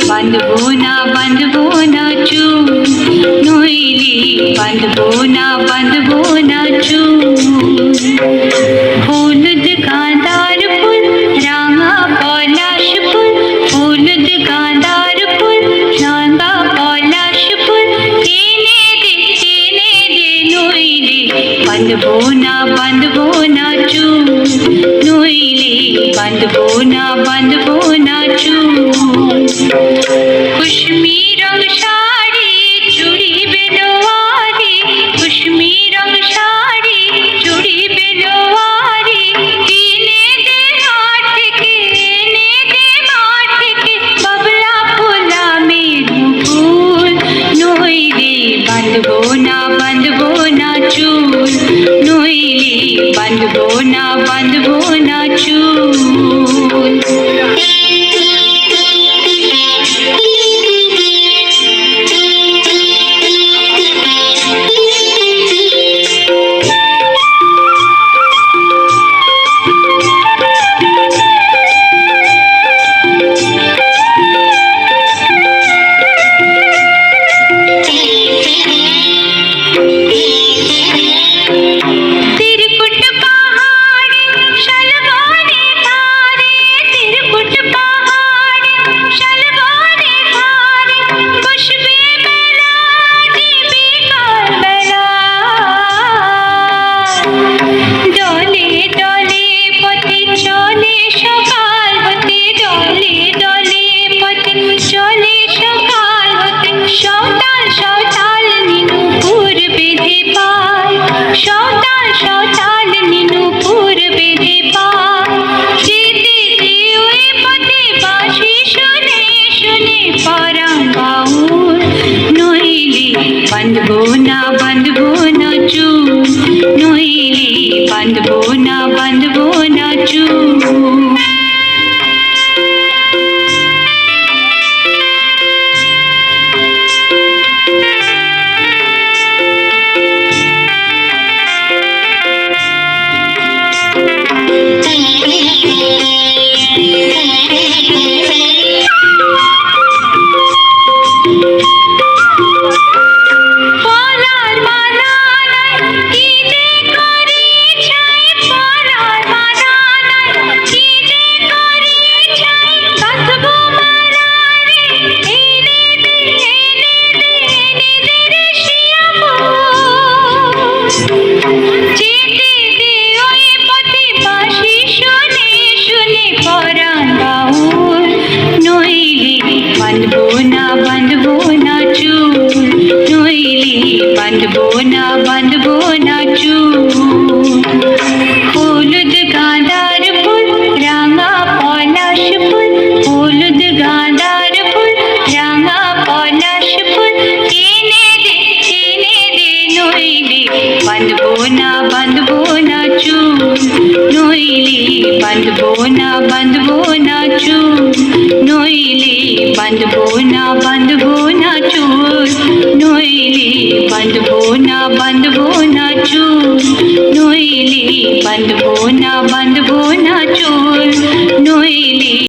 বাঁধবো না চুল, নইলে বাঁধবো না চুল। হলুদ গাঁদার ফুল, রাঙা পলাশ ফুল, হলুদ গাঁদার ফুল, রাঙা পলাশ ফুল, এনে দে নইলে বাঁধবো না চুল, নইলে বাঁধবো না চুল। কুশমি রং শাড়ি চুড়ি বেনোয়ারি, কুশমি রং শাড়ি চুড়ি বেনোয়ারি, এনে দে মাঠ থেকে বাবলা ফুলা মেরু ফুল, নইলে বাঁধবো না চুল, নইলে বাঁধবো না চুল। সতাল নীনুপুর বেঁধে পায়, যেতে ওই পথে বাঁশি শুনে পরাণ বাউল, নইলে বাঁধবো না চুল, নইলে বাঁধবো না চুল। বাঁধবো না চুল। হলুদ গাঁদার ফুল, রাঙা পলাশ ফুল, হলুদ গাঁদার ফুল, রাঙা পলাশ ফুল, এনে দে নইলে বাঁধবো না চুল, নইলে বাঁধবো না চুল, নইলে বাঁধবো না চুল, নইলে বাঁধবো না চুল, নইলে বাঁধবো না চুল, নইলে